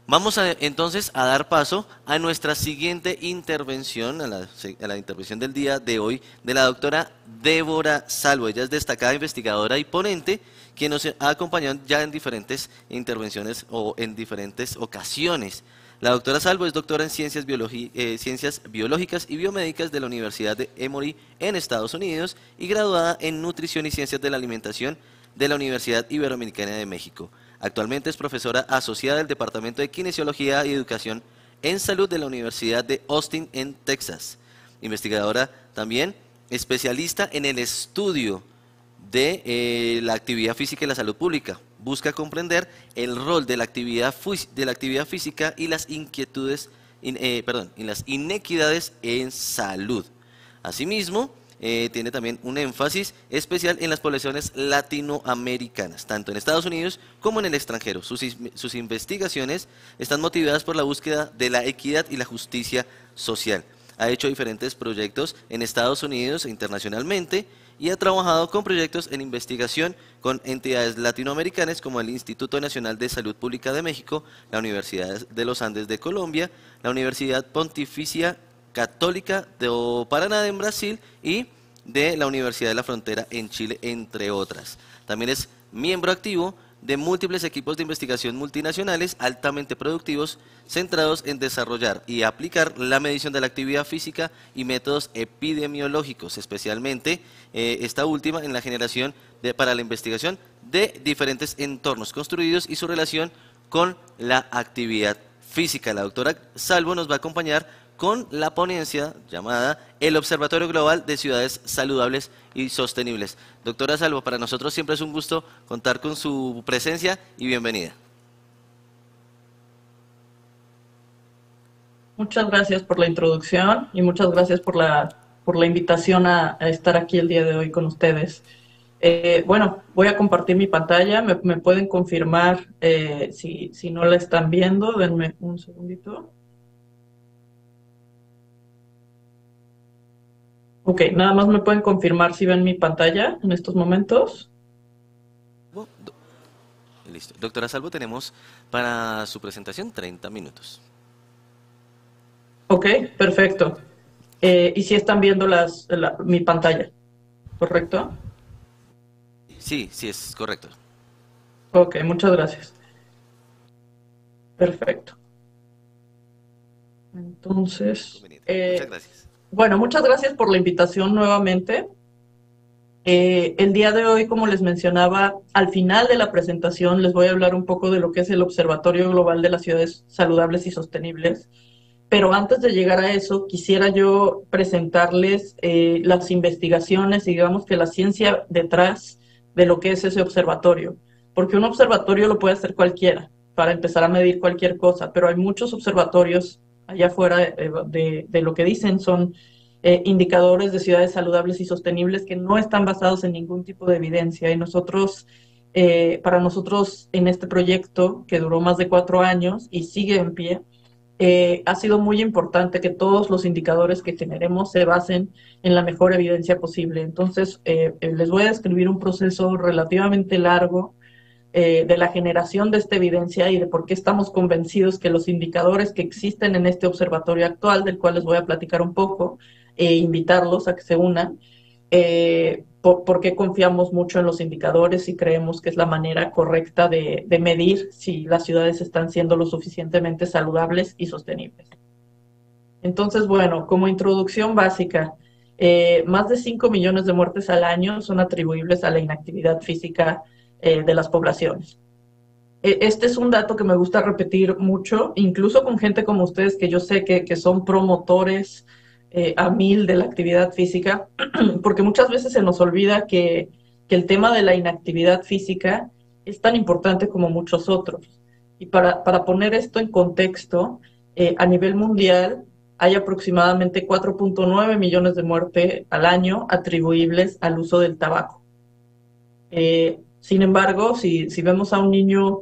Vamos entonces a dar paso a nuestra siguiente intervención, a la intervención del día de hoy, de la doctora Débora Salvo. Ella es destacada investigadora y ponente, quien nos ha acompañado ya en diferentes intervenciones o en diferentes ocasiones. La doctora Salvo es doctora en ciencias biológicas y biomédicas de la Universidad de Emory en Estados Unidos y graduada en nutrición y ciencias de la alimentación de la Universidad Iberoamericana de México. Actualmente es profesora asociada del Departamento de Kinesiología y Educación en Salud de la Universidad de Austin en Texas. Investigadora también, especialista en el estudio de la actividad física y la salud pública. Busca comprender el rol de la actividad física y las y las inequidades en salud. Asimismo, tiene también un énfasis especial en las poblaciones latinoamericanas, tanto en Estados Unidos como en el extranjero. Sus investigaciones están motivadas por la búsqueda de la equidad y la justicia social. Ha hecho diferentes proyectos en Estados Unidos e internacionalmente y ha trabajado con proyectos en investigación con entidades latinoamericanas como el Instituto Nacional de Salud Pública de México, la Universidad de los Andes de Colombia, la Universidad Pontificia Católica de Paraná en Brasil y de la Universidad de la Frontera en Chile, entre otras. También es miembro activo de múltiples equipos de investigación multinacionales altamente productivos, centrados en desarrollar y aplicar la medición de la actividad física y métodos epidemiológicos, especialmente esta última en la generación para la investigación de diferentes entornos construidos y su relación con la actividad física. La doctora Salvo nos va a acompañar con la ponencia llamada El Observatorio Global de Ciudades Saludables y Sostenibles. Doctora Salvo, para nosotros siempre es un gusto contar con su presencia y bienvenida. Muchas gracias por la introducción y muchas gracias por la invitación a estar aquí el día de hoy con ustedes. Bueno, voy a compartir mi pantalla. Me pueden confirmar si no la están viendo? Denme un segundito. Ok, nada más me pueden confirmar si ven mi pantalla en estos momentos. Listo. Doctora Salvo, tenemos para su presentación 30 minutos. Ok, perfecto. Y si están viendo mi pantalla, ¿correcto? Sí, sí, es correcto. Ok, muchas gracias. Perfecto. Entonces, Muchas gracias. bueno, muchas gracias por la invitación nuevamente. El día de hoy, como les mencionaba, al final de la presentación les voy a hablar un poco de lo que es el Observatorio Global de las Ciudades Saludables y Sostenibles. Pero antes de llegar a eso, quisiera yo presentarles las investigaciones y digamos que la ciencia detrás de lo que es ese observatorio. Porque un observatorio lo puede hacer cualquiera para empezar a medir cualquier cosa, pero hay muchos observatorios allá afuera de lo que dicen son indicadores de ciudades saludables y sostenibles que no están basados en ningún tipo de evidencia. Y para nosotros en este proyecto, que duró más de 4 años y sigue en pie, ha sido muy importante que todos los indicadores que generemos se basen en la mejor evidencia posible. Entonces, les voy a describir un proceso relativamente largo de la generación de esta evidencia y de por qué estamos convencidos que los indicadores que existen en este observatorio actual, del cual les voy a platicar un poco, e invitarlos a que se unan, por qué confiamos mucho en los indicadores y creemos que es la manera correcta de medir si las ciudades están siendo lo suficientemente saludables y sostenibles. Entonces, bueno, como introducción básica, más de 5 millones de muertes al año son atribuibles a la inactividad física de las poblaciones. Este es un dato que me gusta repetir mucho, incluso con gente como ustedes que yo sé que son promotores a mil de la actividad física, porque muchas veces se nos olvida que el tema de la inactividad física es tan importante como muchos otros. Y para poner esto en contexto, a nivel mundial hay aproximadamente 4.9 millones de muertes al año atribuibles al uso del tabaco. Sin embargo, si vemos a un niño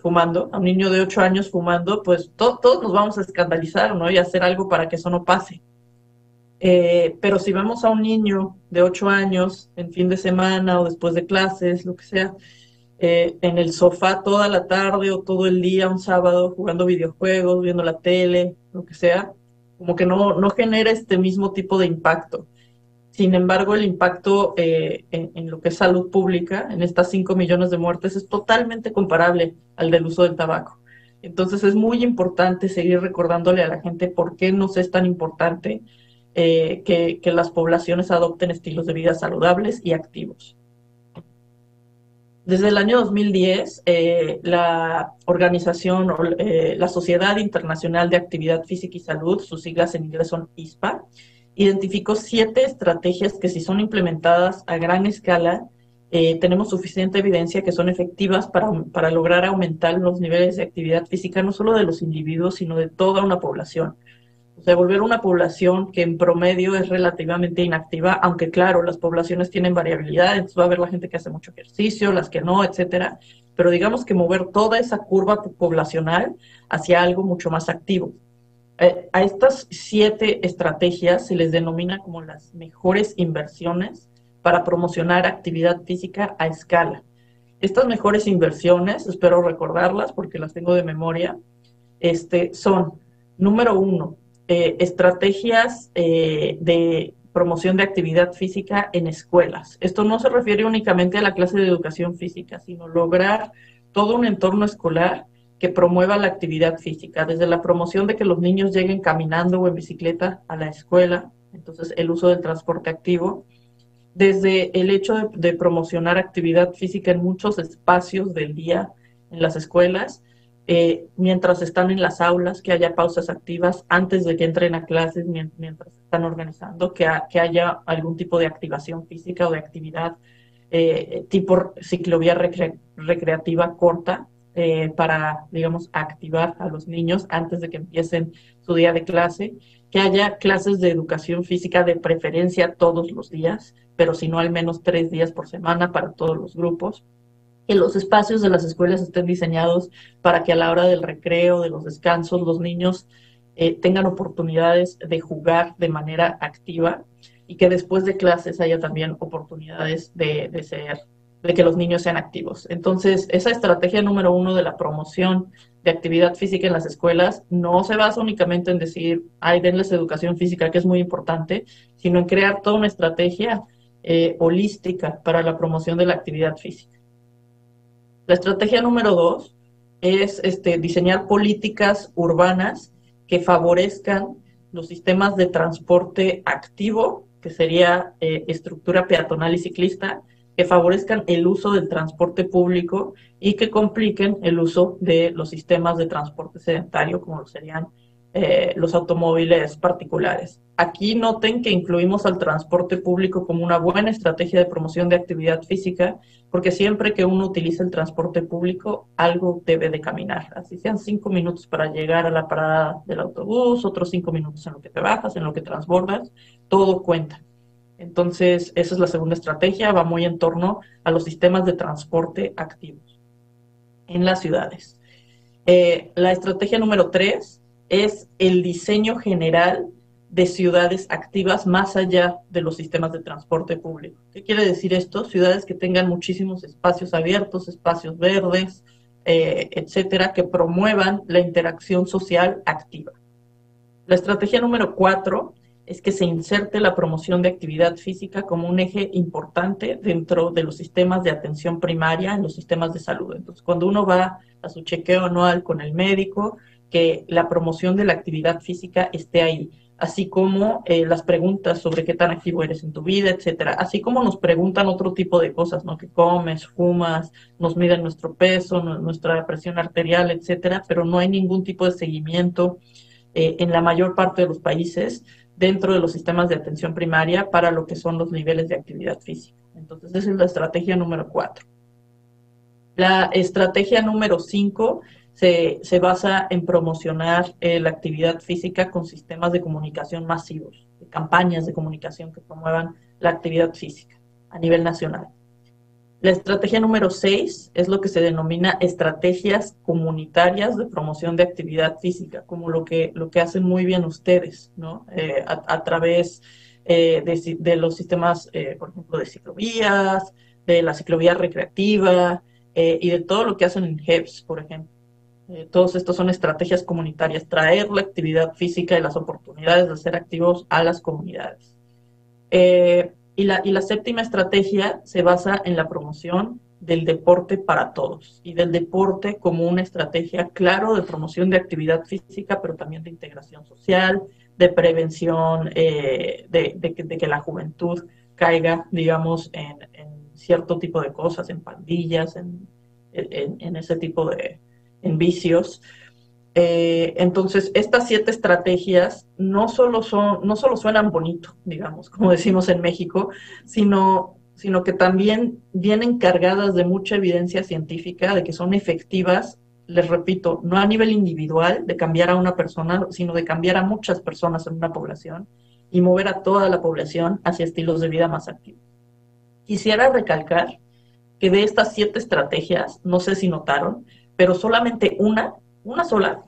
fumando, a un niño de 8 años fumando, pues todos nos vamos a escandalizar, ¿no? Y hacer algo para que eso no pase. Pero si vemos a un niño de 8 años en fin de semana o después de clases, lo que sea, en el sofá toda la tarde o todo el día, un sábado, jugando videojuegos, viendo la tele, lo que sea, como que no genera este mismo tipo de impacto. Sin embargo, el impacto en lo que es salud pública, en estas 5 millones de muertes, es totalmente comparable al del uso del tabaco. Entonces es muy importante seguir recordándole a la gente por qué nos es tan importante que las poblaciones adopten estilos de vida saludables y activos. Desde el año 2010, la organización, la Sociedad Internacional de Actividad Física y Salud, sus siglas en inglés son ISPA, identificó 7 estrategias que, si son implementadas a gran escala, tenemos suficiente evidencia que son efectivas para lograr aumentar los niveles de actividad física, no solo de los individuos, sino de toda una población. O sea, volver una población que en promedio es relativamente inactiva, aunque claro, las poblaciones tienen variabilidad, entonces va a haber la gente que hace mucho ejercicio, las que no, etcétera, pero digamos que mover toda esa curva poblacional hacia algo mucho más activo. A estas 7 estrategias se les denomina como las mejores inversiones para promocionar actividad física a escala. Estas mejores inversiones, espero recordarlas porque las tengo de memoria, son, número 1, estrategias de promoción de actividad física en escuelas. Esto no se refiere únicamente a la clase de educación física, sino lograr todo un entorno escolar que promueva la actividad física, desde la promoción de que los niños lleguen caminando o en bicicleta a la escuela, entonces el uso del transporte activo, desde el hecho de promocionar actividad física en muchos espacios del día en las escuelas, mientras están en las aulas, que haya pausas activas antes de que entren a clases, mientras están organizando, que haya algún tipo de activación física o de actividad tipo ciclovía recreativa corta, para, digamos, activar a los niños antes de que empiecen su día de clase, que haya clases de educación física de preferencia todos los días, pero si no al menos 3 días por semana para todos los grupos, que los espacios de las escuelas estén diseñados para que a la hora del recreo, de los descansos, los niños tengan oportunidades de jugar de manera activa y que después de clases haya también oportunidades de que los niños sean activos. Entonces, esa estrategia número 1 de la promoción de actividad física en las escuelas no se basa únicamente en decir, ay, denles educación física, que es muy importante, sino en crear toda una estrategia holística para la promoción de la actividad física. La estrategia número 2 es diseñar políticas urbanas que favorezcan los sistemas de transporte activo, que sería estructura peatonal y ciclista, que favorezcan el uso del transporte público y que compliquen el uso de los sistemas de transporte sedentario, como lo serían los automóviles particulares. Aquí noten que incluimos al transporte público como una buena estrategia de promoción de actividad física, porque siempre que uno utiliza el transporte público, algo debe de caminar. Así sean 5 minutos para llegar a la parada del autobús, otros 5 minutos en lo que te bajas, en lo que transbordas, todo cuenta. Entonces, esa es la segunda estrategia, va muy en torno a los sistemas de transporte activos en las ciudades. La estrategia número 3 es el diseño general de ciudades activas más allá de los sistemas de transporte público. ¿Qué quiere decir esto? Ciudades que tengan muchísimos espacios abiertos, espacios verdes, etcétera, que promuevan la interacción social activa. La estrategia número 4 es que se inserte la promoción de actividad física como un eje importante dentro de los sistemas de atención primaria, en los sistemas de salud. Entonces, cuando uno va a su chequeo anual con el médico, que la promoción de la actividad física esté ahí, así como las preguntas sobre qué tan activo eres en tu vida, etcétera, así como nos preguntan otro tipo de cosas, ¿no? ¿Qué comes, fumas? Nos miden nuestro peso, nuestra presión arterial, etcétera, pero no hay ningún tipo de seguimiento en la mayor parte de los países dentro de los sistemas de atención primaria para lo que son los niveles de actividad física. Entonces, esa es la estrategia número 4. La estrategia número 5 se basa en promocionar la actividad física con sistemas de comunicación masivos, de campañas de comunicación que promuevan la actividad física a nivel nacional. La estrategia número 6 es lo que se denomina estrategias comunitarias de promoción de actividad física, como lo que hacen muy bien ustedes, ¿no? A través de los sistemas, por ejemplo, de ciclovías, de la ciclovía recreativa, y de todo lo que hacen en HEBS, por ejemplo. Todos estos son estrategias comunitarias, traer la actividad física y las oportunidades de ser activos a las comunidades. Y la séptima estrategia se basa en la promoción del deporte para todos y del deporte como una estrategia, claro, de promoción de actividad física, pero también de integración social, de prevención, de que la juventud caiga, digamos, en cierto tipo de cosas, en pandillas, en ese tipo en vicios. Entonces, estas 7 estrategias no solo suenan bonito, digamos, como decimos en México, sino que también vienen cargadas de mucha evidencia científica de que son efectivas, les repito, no a nivel individual de cambiar a una persona, sino de cambiar a muchas personas en una población y mover a toda la población hacia estilos de vida más activos. Quisiera recalcar que de estas 7 estrategias, no sé si notaron, pero solamente una sola,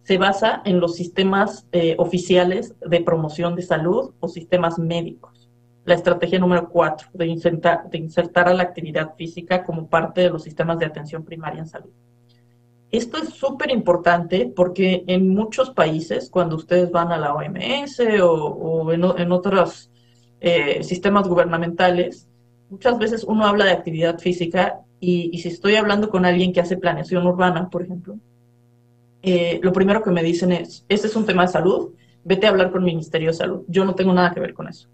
se basa en los sistemas oficiales de promoción de salud o sistemas médicos. La estrategia número 4, de insertar a la actividad física como parte de los sistemas de atención primaria en salud. Esto es súper importante porque en muchos países, cuando ustedes van a la OMS o en otros sistemas gubernamentales, muchas veces uno habla de actividad física y si estoy hablando con alguien que hace planeación urbana, por ejemplo, lo primero que me dicen es, este es un tema de salud, vete a hablar con el Ministerio de Salud, yo no tengo nada que ver con eso.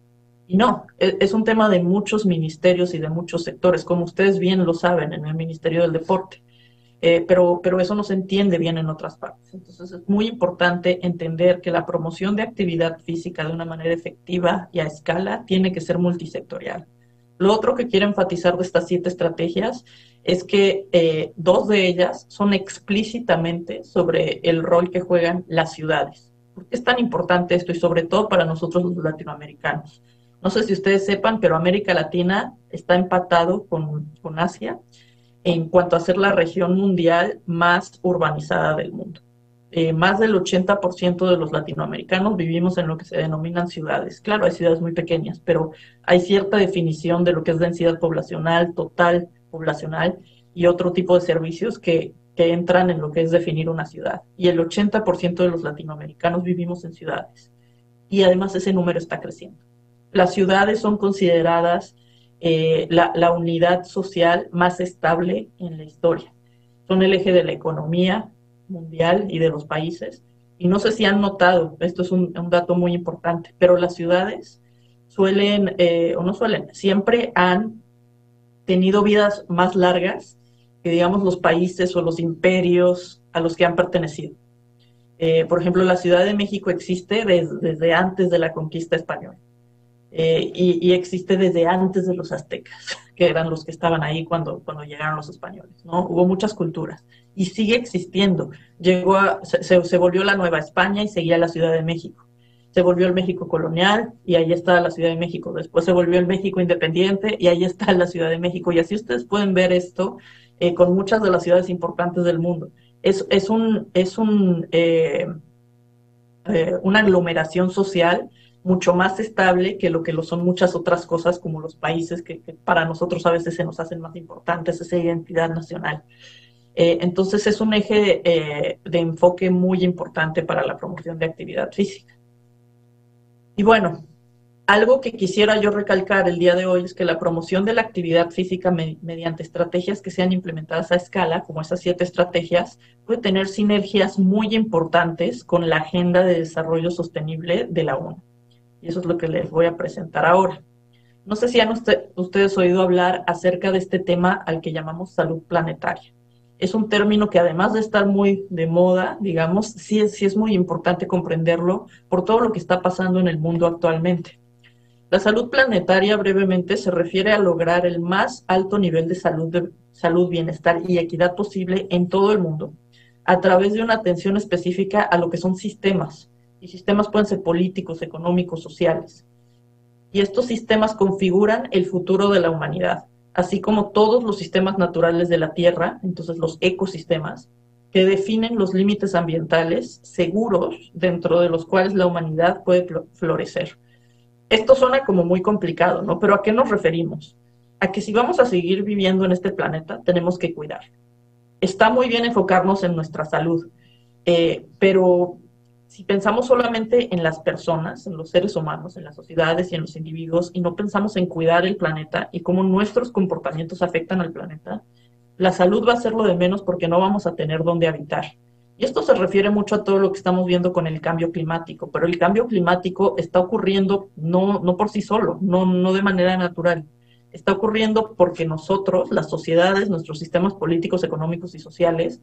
Y no, es un tema de muchos ministerios y de muchos sectores, como ustedes bien lo saben en el Ministerio del Deporte, pero eso no se entiende bien en otras partes. Entonces es muy importante entender que la promoción de actividad física de una manera efectiva y a escala tiene que ser multisectorial. Lo otro que quiero enfatizar de estas 7 estrategias es que 2 de ellas son explícitamente sobre el rol que juegan las ciudades. ¿Por qué es tan importante esto? Y sobre todo para nosotros los latinoamericanos. No sé si ustedes sepan, pero América Latina está empatado con Asia en cuanto a ser la región mundial más urbanizada del mundo. Más del 80% de los latinoamericanos vivimos en lo que se denominan ciudades. Claro, hay ciudades muy pequeñas, pero hay cierta definición de lo que es densidad poblacional, total poblacional y otro tipo de servicios que entran en lo que es definir una ciudad. Y el 80% de los latinoamericanos vivimos en ciudades. Y además ese número está creciendo. Las ciudades son consideradas la unidad social más estable en la historia. Son el eje de la economía mundial y de los países. Y no sé si han notado, esto es un dato muy importante, pero las ciudades suelen, o no suelen, siempre han tenido vidas más largas que, digamos, los países o los imperios a los que han pertenecido. Por ejemplo, la Ciudad de México existe desde antes de la conquista española. Y existe desde antes de los aztecas, que eran los que estaban ahí cuando llegaron los españoles, ¿no? Hubo muchas culturas y sigue existiendo. Se volvió la Nueva España y seguía la Ciudad de México. Se volvió el México colonial y ahí está la Ciudad de México. Después se volvió el México independiente y ahí está la Ciudad de México. Y así ustedes pueden ver esto con muchas de las ciudades importantes del mundo. Es una aglomeración social mucho más estable que lo son muchas otras cosas como los países que para nosotros a veces se nos hacen más importantes, esa identidad nacional. Entonces es un eje de enfoque muy importante para la promoción de actividad física. Y bueno, algo que quisiera yo recalcar el día de hoy es que la promoción de la actividad física mediante estrategias que sean implementadas a escala, como esas 7 estrategias, puede tener sinergias muy importantes con la Agenda de Desarrollo Sostenible de la ONU. Y eso es lo que les voy a presentar ahora. No sé si han ustedes oído hablar acerca de este tema al que llamamos salud planetaria. Es un término que además de estar muy de moda, digamos, sí es muy importante comprenderlo por todo lo que está pasando en el mundo actualmente. La salud planetaria brevemente se refiere a lograr el más alto nivel de salud, bienestar y equidad posible en todo el mundo, a través de una atención específica a lo que son sistemas. Y sistemas pueden ser políticos, económicos, sociales. Y estos sistemas configuran el futuro de la humanidad, así como todos los sistemas naturales de la Tierra, entonces los ecosistemas, que definen los límites ambientales seguros dentro de los cuales la humanidad puede florecer. Esto suena como muy complicado, ¿no? Pero ¿a qué nos referimos? a que si vamos a seguir viviendo en este planeta, tenemos que cuidar. Está muy bien enfocarnos en nuestra salud, pero si pensamos solamente en las personas, en los seres humanos, en las sociedades y en los individuos, y no pensamos en cuidar el planeta y cómo nuestros comportamientos afectan al planeta, la salud va a ser lo de menos porque no vamos a tener dónde habitar. Y esto se refiere mucho a todo lo que estamos viendo con el cambio climático, pero el cambio climático está ocurriendo no por sí solo, no de manera natural. Está ocurriendo porque nosotros, las sociedades, nuestros sistemas políticos, económicos y sociales,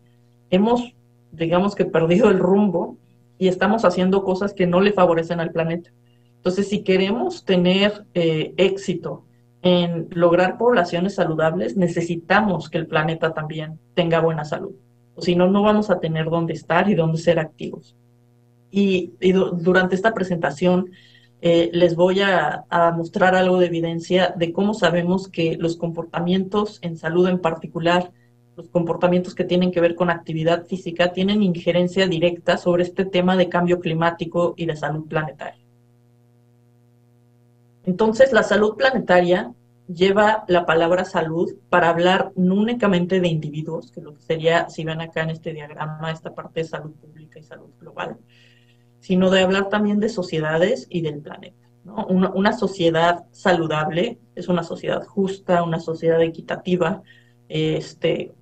hemos, digamos que, perdido el rumbo y estamos haciendo cosas que no le favorecen al planeta. Entonces, si queremos tener éxito en lograr poblaciones saludables, necesitamos que el planeta también tenga buena salud. O si no, no vamos a tener dónde estar y dónde ser activos. Durante esta presentación les voy a mostrar algo de evidencia de cómo sabemos que los comportamientos en salud en particular, los comportamientos que tienen que ver con actividad física, tienen injerencia directa sobre este tema de cambio climático y de salud planetaria. Entonces, la salud planetaria lleva la palabra salud para hablar no únicamente de individuos, que lo que sería, si ven acá en este diagrama, esta parte de salud pública y salud global, sino de hablar también de sociedades y del planeta, ¿no? Una sociedad saludable es una sociedad justa, una sociedad equitativa,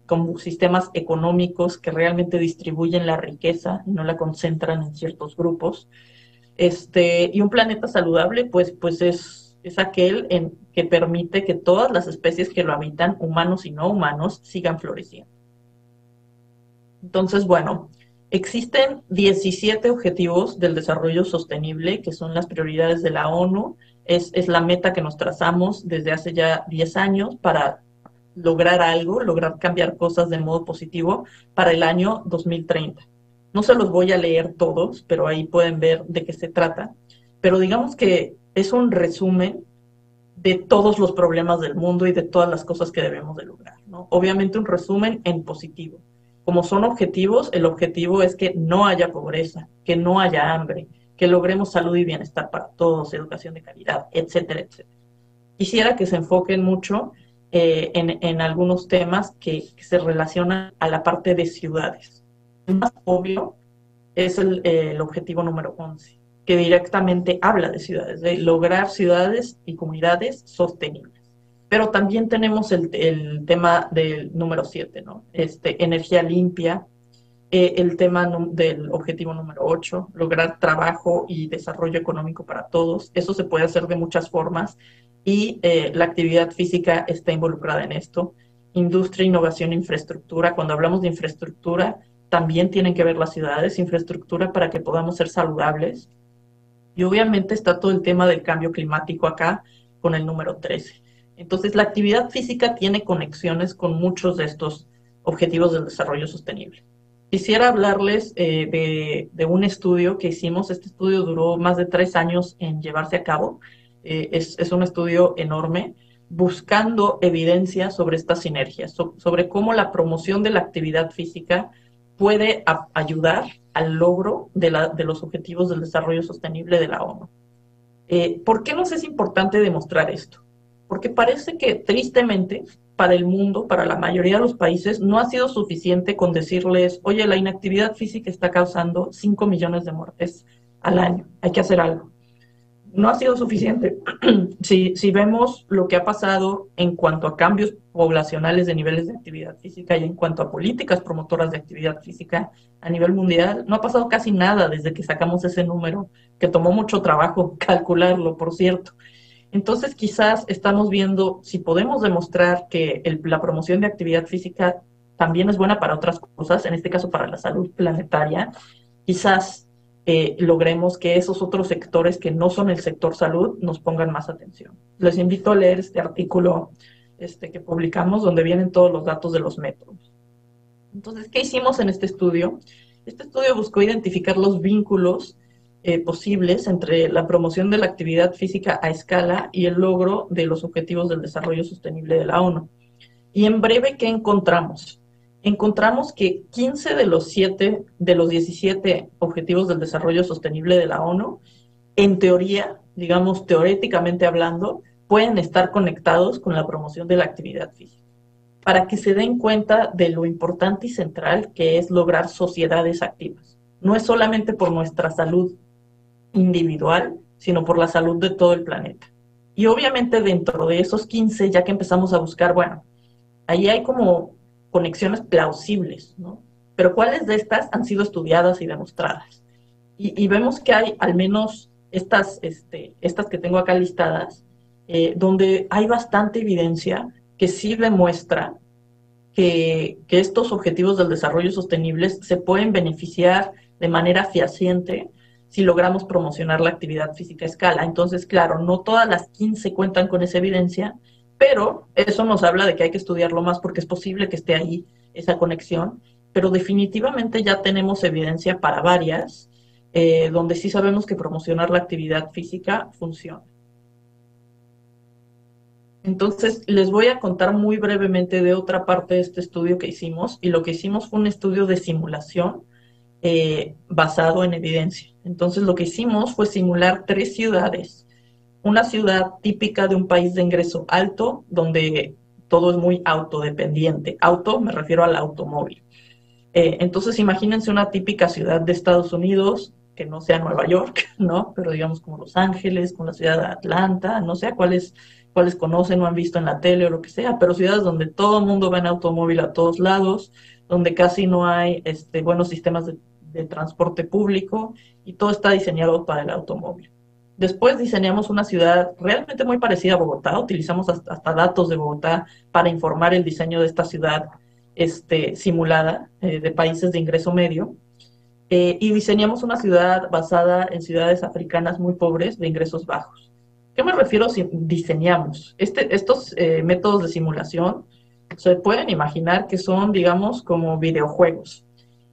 con sistemas económicos que realmente distribuyen la riqueza y no la concentran en ciertos grupos. Y un planeta saludable, pues es aquel que permite que todas las especies que lo habitan, humanos y no humanos, sigan floreciendo. Entonces, bueno, existen 17 objetivos del desarrollo sostenible, que son las prioridades de la ONU. Es la meta que nos trazamos desde hace ya 10 años para lograr algo, lograr cambiar cosas de modo positivo para el año 2030. No se los voy a leer todos, pero ahí pueden ver de qué se trata. Pero digamos que es un resumen de todos los problemas del mundo y de todas las cosas que debemos de lograr, ¿no? Obviamente un resumen en positivo. Como son objetivos, el objetivo es que no haya pobreza, que no haya hambre, que logremos salud y bienestar para todos, educación de calidad, etcétera, etcétera. Quisiera que se enfoquen mucho en algunos temas que se relacionan a la parte de ciudades. El más obvio es el objetivo número 11, que directamente habla de ciudades, de lograr ciudades y comunidades sostenibles. Pero también tenemos el tema del número 7, ¿no? Energía limpia, el tema del objetivo número 8, lograr trabajo y desarrollo económico para todos. Eso se puede hacer de muchas formas y la actividad física está involucrada en esto. Industria, innovación, infraestructura. Cuando hablamos de infraestructura, también tienen que ver las ciudades, infraestructura para que podamos ser saludables. Y obviamente está todo el tema del cambio climático acá con el número 13. Entonces, la actividad física tiene conexiones con muchos de estos objetivos del desarrollo sostenible. Quisiera hablarles de un estudio que hicimos. Este estudio duró más de 3 años en llevarse a cabo. Es un estudio enorme, buscando evidencia sobre estas sinergias, sobre cómo la promoción de la actividad física puede ayudar al logro de los objetivos del desarrollo sostenible de la ONU. ¿Por qué nos es importante demostrar esto? Porque parece que, tristemente, para el mundo, para la mayoría de los países, no ha sido suficiente con decirles, oye, la inactividad física está causando 5 millones de muertes al año, hay que hacer algo. No ha sido suficiente. Si vemos lo que ha pasado en cuanto a cambios poblacionales de niveles de actividad física y en cuanto a políticas promotoras de actividad física a nivel mundial, no ha pasado casi nada desde que sacamos ese número, que tomó mucho trabajo calcularlo, por cierto. Entonces, quizás estamos viendo si podemos demostrar que la promoción de actividad física también es buena para otras cosas, en este caso para la salud planetaria. Quizás logremos que esos otros sectores que no son el sector salud nos pongan más atención. Les invito a leer este artículo que publicamos donde vienen todos los datos de los métodos. Entonces, ¿qué hicimos en este estudio? Este estudio buscó identificar los vínculos posibles entre la promoción de la actividad física a escala y el logro de los objetivos del desarrollo sostenible de la ONU. Y en breve, ¿qué encontramos? Encontramos que 15 de los 17 objetivos del desarrollo sostenible de la ONU, en teoría, digamos teoréticamente hablando, pueden estar conectados con la promoción de la actividad física, para que se den cuenta de lo importante y central que es lograr sociedades activas. No es solamente por nuestra salud individual, sino por la salud de todo el planeta. Y obviamente dentro de esos 15, ya que empezamos a buscar, bueno, ahí hay como conexiones plausibles, ¿no? Pero ¿cuáles de estas han sido estudiadas y demostradas? Y vemos que hay al menos estas que tengo acá listadas, donde hay bastante evidencia que sí demuestra que estos objetivos del desarrollo sostenible se pueden beneficiar de manera fehaciente si logramos promocionar la actividad física a escala. Entonces, claro, no todas las 15 cuentan con esa evidencia, pero eso nos habla de que hay que estudiarlo más porque es posible que esté ahí esa conexión, pero definitivamente ya tenemos evidencia para varias, donde sí sabemos que promocionar la actividad física funciona. Entonces, les voy a contar muy brevemente de otra parte de este estudio que hicimos, y lo que hicimos fue un estudio de simulación basado en evidencia. Entonces, lo que hicimos fue simular 3 ciudades. Una ciudad típica de un país de ingreso alto, donde todo es muy autodependiente. Auto, me refiero al automóvil. Entonces, imagínense una típica ciudad de Estados Unidos, que no sea Nueva York, ¿no? Pero digamos como Los Ángeles, con la ciudad de Atlanta, no sé cuáles conocen o han visto en la tele o lo que sea, pero ciudades donde todo el mundo va en automóvil a todos lados, donde casi no hay buenos sistemas de transporte público y todo está diseñado para el automóvil. Después diseñamos una ciudad realmente muy parecida a Bogotá, utilizamos hasta datos de Bogotá para informar el diseño de esta ciudad simulada de países de ingreso medio, y diseñamos una ciudad basada en ciudades africanas muy pobres de ingresos bajos. ¿Qué me refiero si diseñamos? Estos métodos de simulación se pueden imaginar que son, digamos, como videojuegos,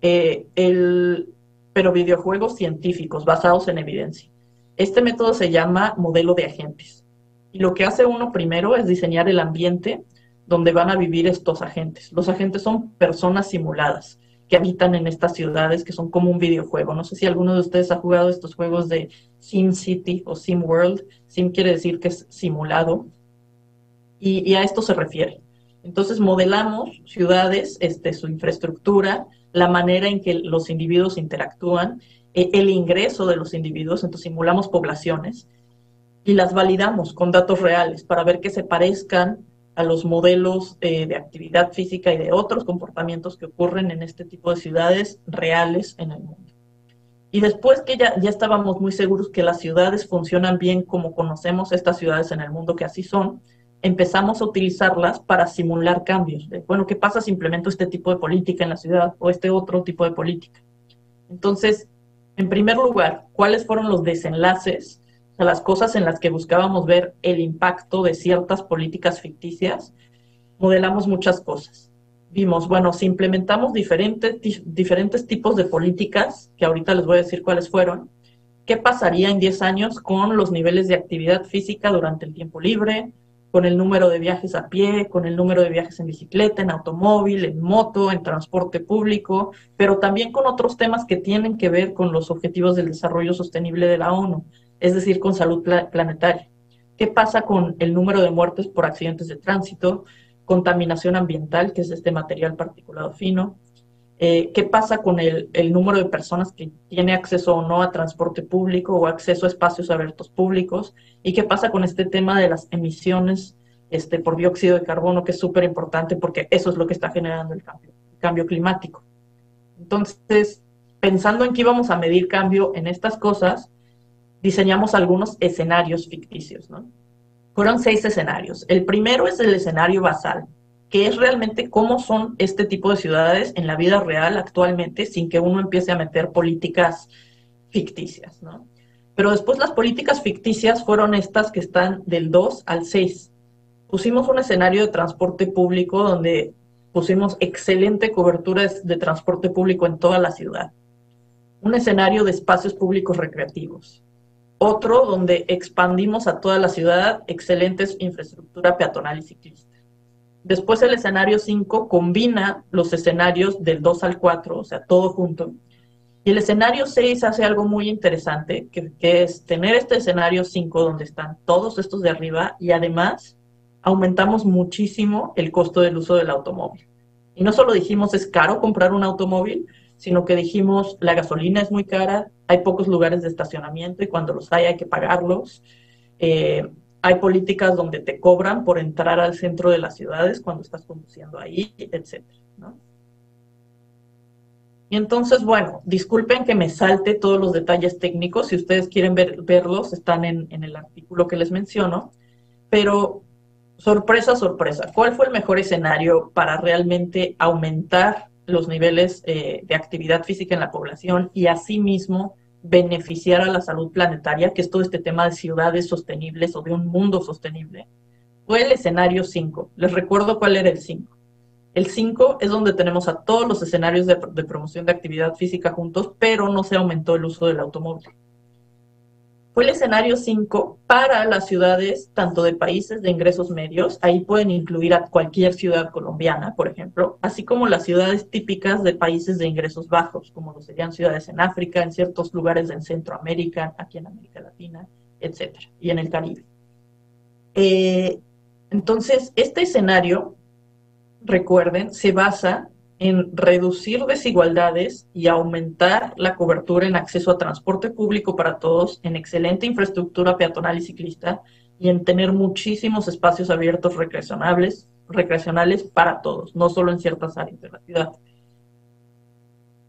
pero videojuegos científicos basados en evidencia. Este método se llama modelo de agentes. Y lo que hace uno primero es diseñar el ambiente donde van a vivir estos agentes. Los agentes son personas simuladas que habitan en estas ciudades que son como un videojuego. No sé si alguno de ustedes ha jugado estos juegos de SimCity o SimWorld. Sim quiere decir que es simulado, y a esto se refiere. Entonces modelamos ciudades, su infraestructura, la manera en que los individuos interactúan, el ingreso de los individuos, entonces simulamos poblaciones y las validamos con datos reales para ver que se parezcan a los modelos de actividad física y de otros comportamientos que ocurren en este tipo de ciudades reales en el mundo. Y después que ya estábamos muy seguros que las ciudades funcionan bien como conocemos estas ciudades en el mundo, que así son, empezamos a utilizarlas para simular cambios. Bueno, ¿qué pasa si implemento este tipo de política en la ciudad o este otro tipo de política? Entonces, en primer lugar, ¿cuáles fueron los desenlaces? O sea, las cosas en las que buscábamos ver el impacto de ciertas políticas ficticias. Modelamos muchas cosas. Vimos, bueno, si implementamos diferentes tipos de políticas, que ahorita les voy a decir cuáles fueron, ¿qué pasaría en 10 años con los niveles de actividad física durante el tiempo libre, con el número de viajes a pie, con el número de viajes en bicicleta, en automóvil, en moto, en transporte público, pero también con otros temas que tienen que ver con los objetivos del desarrollo sostenible de la ONU, es decir, con salud planetaria? ¿Qué pasa con el número de muertes por accidentes de tránsito, contaminación ambiental, que es este material particulado fino? ¿Qué pasa con el número de personas que tiene acceso o no a transporte público o acceso a espacios abiertos públicos? ¿Y qué pasa con este tema de las emisiones por dióxido de carbono, que es súper importante porque eso es lo que está generando el cambio climático? Entonces, pensando en que íbamos a medir cambio en estas cosas, diseñamos algunos escenarios ficticios, ¿no? Fueron 6 escenarios. El primero es el escenario basal, que es realmente cómo son este tipo de ciudades en la vida real actualmente, sin que uno empiece a meter políticas ficticias, ¿no? Pero después las políticas ficticias fueron estas que están del 2 al 6. Pusimos un escenario de transporte público donde pusimos excelente cobertura de transporte público en toda la ciudad. Un escenario de espacios públicos recreativos. Otro donde expandimos a toda la ciudad excelente infraestructura peatonal y ciclista. Después el escenario 5 combina los escenarios del 2 al 4, o sea, todo junto, Y el escenario 6 hace algo muy interesante, que es tener este escenario 5 donde están todos estos de arriba y además aumentamos muchísimo el costo del uso del automóvil. Y no solo dijimos es caro comprar un automóvil, sino que dijimos la gasolina es muy cara, hay pocos lugares de estacionamiento y cuando los hay que pagarlos. Hay políticas donde te cobran por entrar al centro de las ciudades cuando estás conduciendo ahí, etcétera, ¿no? Y entonces, bueno, disculpen que me salte todos los detalles técnicos, si ustedes quieren verlos, están en el artículo que les menciono, pero sorpresa, sorpresa, ¿cuál fue el mejor escenario para realmente aumentar los niveles de actividad física en la población y asimismo beneficiar a la salud planetaria, que es todo este tema de ciudades sostenibles o de un mundo sostenible? Fue el escenario 5. Les recuerdo cuál era el 5. El 5 es donde tenemos a todos los escenarios de promoción de actividad física juntos, pero no se aumentó el uso del automóvil. Fue el escenario 5 para las ciudades, tanto de países de ingresos medios, ahí pueden incluir a cualquier ciudad colombiana, por ejemplo, así como las ciudades típicas de países de ingresos bajos, como lo serían ciudades en África, en ciertos lugares en Centroamérica, aquí en América Latina, etcétera, y en el Caribe. Entonces, este escenario, recuerden, se basa en reducir desigualdades y aumentar la cobertura en acceso a transporte público para todos, en excelente infraestructura peatonal y ciclista, y en tener muchísimos espacios abiertos recreacionales para todos, no solo en ciertas áreas de la ciudad.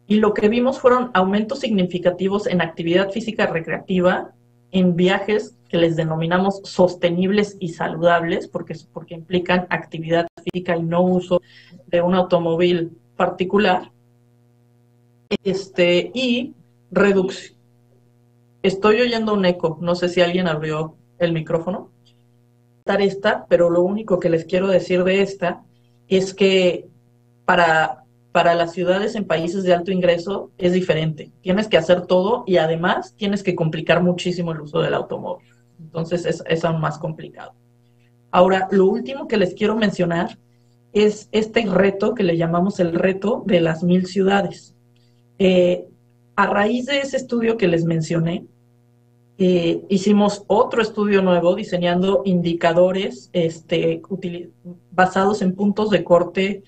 Y lo que vimos fueron aumentos significativos en actividad física recreativa, en viajes que les denominamos sostenibles y saludables, porque implican actividad física y no uso de un automóvil particular, y reducción. Estoy oyendo un eco, no sé si alguien abrió el micrófono. Pero lo único que les quiero decir de esta es que para las ciudades en países de alto ingreso es diferente. Tienes que hacer todo y además tienes que complicar muchísimo el uso del automóvil. Entonces es aún más complicado. Ahora, lo último que les quiero mencionar es este reto que le llamamos el reto de las 1000 ciudades. A raíz de ese estudio que les mencioné, hicimos otro estudio nuevo diseñando indicadores basados en puntos de corte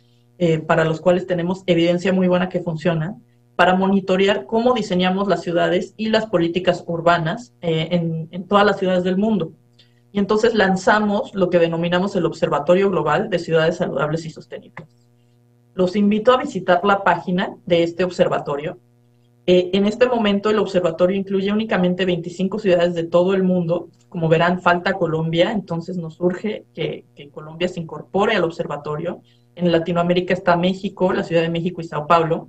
para los cuales tenemos evidencia muy buena que funciona, para monitorear cómo diseñamos las ciudades y las políticas urbanas en todas las ciudades del mundo. Y entonces lanzamos lo que denominamos el Observatorio Global de Ciudades Saludables y Sostenibles. Los invito a visitar la página de este observatorio. En este momento el observatorio incluye únicamente 25 ciudades de todo el mundo. Como verán, falta Colombia, entonces nos urge que Colombia se incorpore al observatorio. En Latinoamérica está México, la Ciudad de México y Sao Paulo.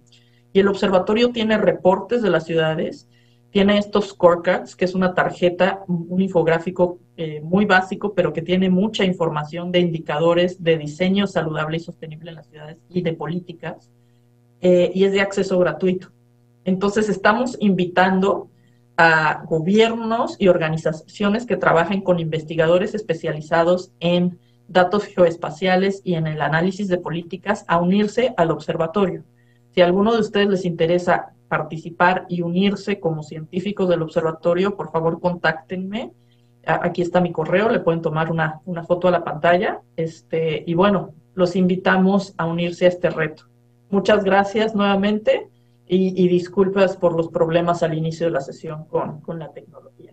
Y el observatorio tiene reportes de las ciudades, tiene estos scorecards, que es una tarjeta, un infográfico muy básico, pero que tiene mucha información de indicadores de diseño saludable y sostenible en las ciudades y de políticas, y es de acceso gratuito. Entonces estamos invitando a gobiernos y organizaciones que trabajen con investigadores especializados en datos geoespaciales y en el análisis de políticas a unirse al observatorio. Si a alguno de ustedes les interesa participar y unirse como científicos del observatorio, por favor contáctenme. Aquí está mi correo, le pueden tomar una foto a la pantalla. Y bueno, los invitamos a unirse a este reto. Muchas gracias nuevamente y disculpas por los problemas al inicio de la sesión con la tecnología.